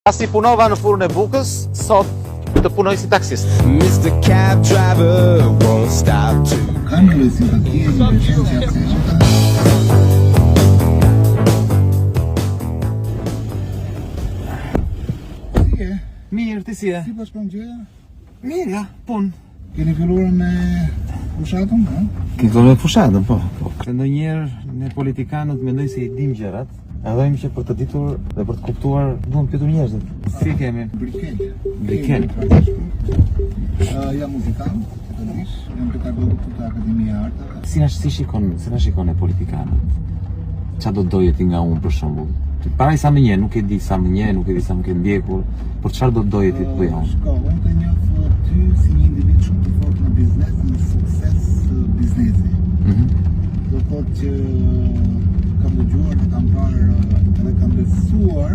Pasi punova në furrën e bukës, sot të punoj si taksist. Mr. Cab Driver won't stop to. Kanë një simpati e një pëlqen që atë. Si e? Mirë, ti si e? Si pas shkon gjëja? Mirë, ja, punë. Keni filluar me fushatën, ha? Keni filluar me fushatën, po. Ndonjëherë ne politikanët mendojnë se i dim gjërat, edhe që për të ditur dhe për të kuptuar duam pyetur njerëzit. Si kemi? Brikel. Jam muzikant, jam pedagog të Akademia e Arteve. Si na shikon e politikanët? Qa do doje ti nga unë për shembull? Para i sa më nje, nuk e di sa më nje, nuk e di sa më ke ndjekur, por çfarë do doje ti të bëja unë? Shko, unë të njoh ty si një individ shumë të fortë në biznes, në sukses biznesi. Do thotë që kam dëgjuar, kam parë edhe kam besuar